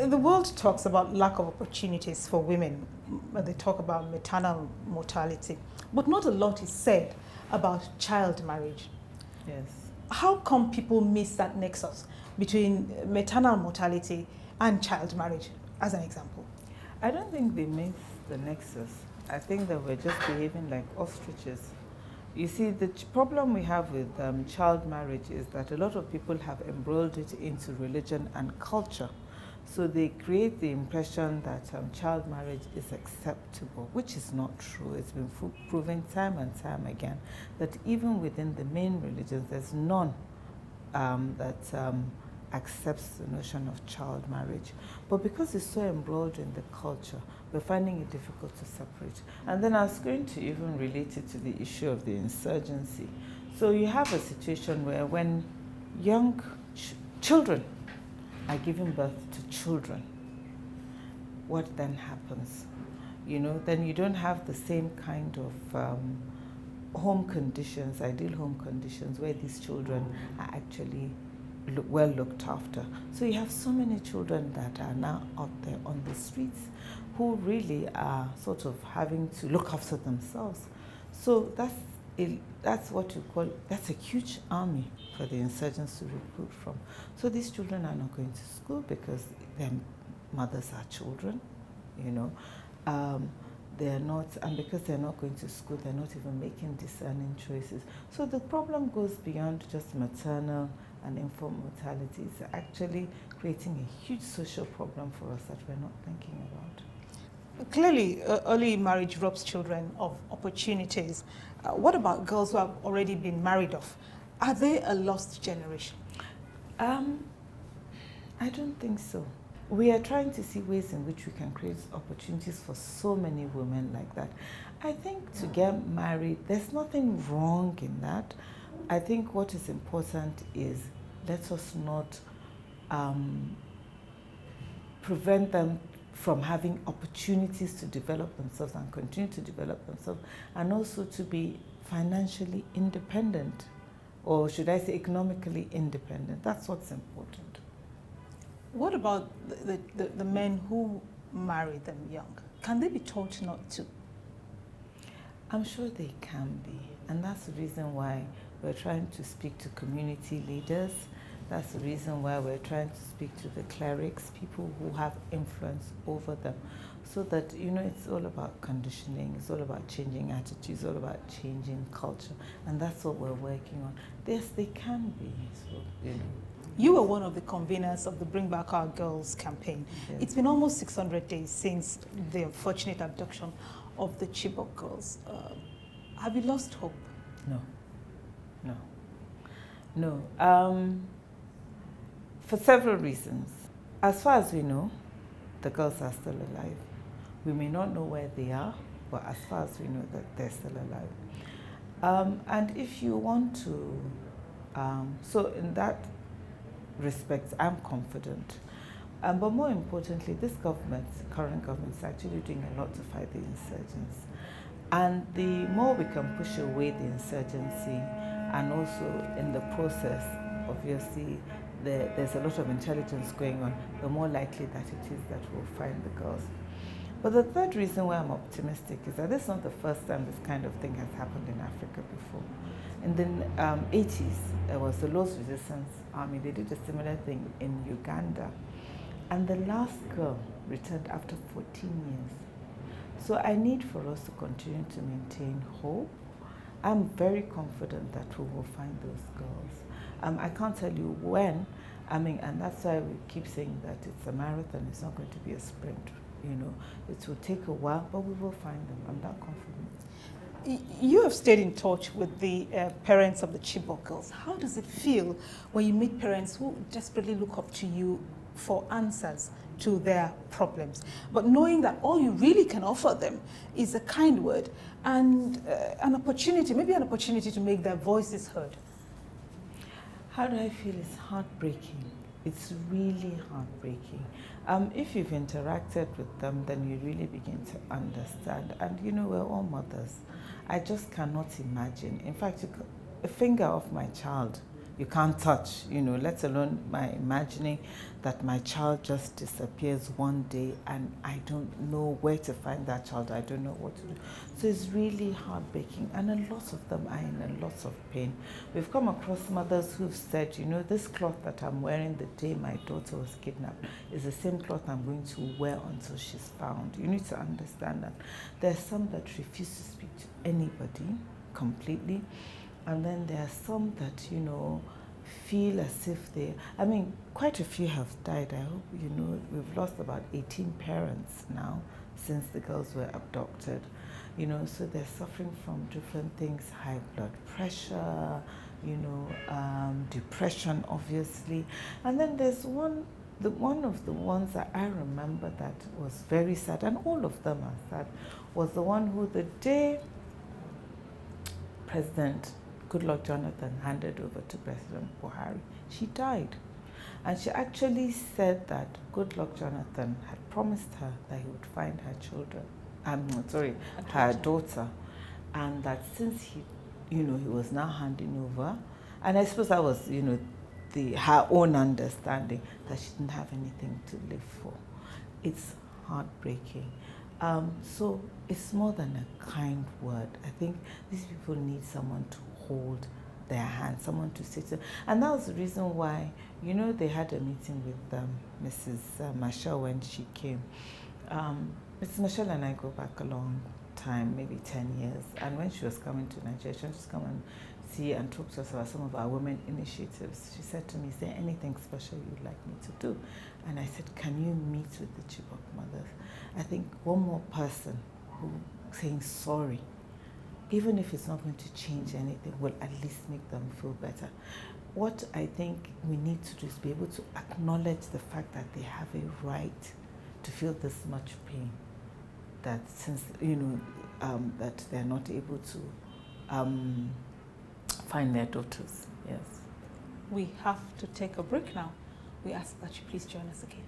The world talks about lack of opportunities for women. They talk about maternal mortality, but not a lot is said about child marriage. Yes. How come people miss that nexus between maternal mortality and child marriage, as an example? I don't think they miss the nexus. I think that we're just behaving like ostriches. You see, the problem we have with child marriage is that a lot of people have embroiled it into religion and culture. So they create the impression that child marriage is acceptable, which is not true. It's been proven time and time again that even within the main religions, there's none that accepts the notion of child marriage. But because it's so embroiled in the culture, we're finding it difficult to separate. And then I was going to even relate it to the issue of the insurgency. So you have a situation where when young children are giving birth to children, what then happens? You know, then you don't have the same kind of home conditions, ideal home conditions, where these children are actually well looked after. So you have so many children that are now out there on the streets who really are sort of having to look after themselves. So that's what you call, that's a huge army for the insurgents to recruit from. So these children are not going to school because their mothers are children, you know. They're not, and because they're not going to school, they're not even making discerning choices. So the problem goes beyond just maternal and infant mortality. It's actually creating a huge social problem for us that we're not thinking about. Clearly, early marriage robs children of opportunities. What about girls who have already been married off? Are they a lost generation? I don't think so. We are trying to see ways in which we can create opportunities for so many women like that. I think to get married, there's nothing wrong in that. I think what is important is let us not prevent them from having opportunities to develop themselves and continue to develop themselves, and also to be financially independent, or should I say economically independent. That's what's important. What about the men who marry them young? Can they be taught not to? I'm sure they can be, and that's the reason why we're trying to speak to community leaders. That's the reason why we're trying to speak to the clerics, people who have influence over them, so that, you know, it's all about conditioning, it's all about changing attitudes, it's all about changing culture, and that's what we're working on. Yes, they can be, so, you know. You were one of the conveners of the Bring Back Our Girls campaign. Yes. It's been almost 600 days since the unfortunate abduction of the Chibok girls. Have you lost hope? No. For several reasons. As far as we know, the girls are still alive. We may not know where they are, but as far as we know, that they're still alive. And if you want to, so in that respect, I'm confident. But more importantly, this government, current government, is actually doing a lot to fight the insurgents. And the more we can push away the insurgency, and also in the process, obviously, there's a lot of intelligence going on, the more likely that it is that we'll find the girls. But the third reason why I'm optimistic is that this is not the first time this kind of thing has happened in Africa before. In the 80s, there was the Lord's Resistance Army. They did a similar thing in Uganda. And the last girl returned after 14 years. So I need for us to continue to maintain hope. I'm very confident that we will find those girls. I can't tell you when, and that's why we keep saying that it's a marathon, it's not going to be a sprint, you know. It will take a while, but we will find them. I'm that confident. You have stayed in touch with the parents of the Chibok girls. How does it feel when you meet parents who desperately look up to you for answers to their problems, but knowing that all you really can offer them is a kind word and an opportunity, maybe an opportunity to make their voices heard? How do I feel? It's heartbreaking. It's really heartbreaking. If you've interacted with them, then you really begin to understand. And you know, we're all mothers. I just cannot imagine. In fact, a finger off my child you can't touch, let alone my imagining that my child just disappears one day and I don't know where to find that child, I don't know what to do. So it's really heartbreaking, and a lot of them are in a lot of pain. We've come across mothers who've said, this cloth that I'm wearing the day my daughter was kidnapped is the same cloth I'm going to wear until she's found. You need to understand that. There's some that refuse to speak to anybody completely. And then there are some that, feel as if quite a few have died. I hope we've lost about 18 parents now since the girls were abducted. So they're suffering from different things, high blood pressure, depression, obviously. And then there's one of the ones that I remember that was very sad, and all of them are sad, was the one who the day President Goodluck Jonathan handed over to President Buhari, she died. And she actually said that Goodluck Jonathan had promised her that he would find her children. Her daughter. And that since he was now handing over, and I suppose that was, her own understanding that she didn't have anything to live for. It's heartbreaking. So it's more than a kind word. I think these people need someone to hold their hand, someone to sit to. And that was the reason why, they had a meeting with Mrs. Michelle when she came. Mrs. Michelle and I go back a long time, maybe 10 years. And when she was coming to Nigeria, she wanted to come and see and talk to us about some of our women initiatives. She said to me, is there anything special you'd like me to do? And I said, can you meet with the Chibok mothers? I think one more person who saying sorry, even if it's not going to change anything, will at least make them feel better. What I think we need to do is be able to acknowledge the fact that they have a right to feel this much pain, that since, that they're not able to find their daughters. Yes. We have to take a break now. We ask that you please join us again.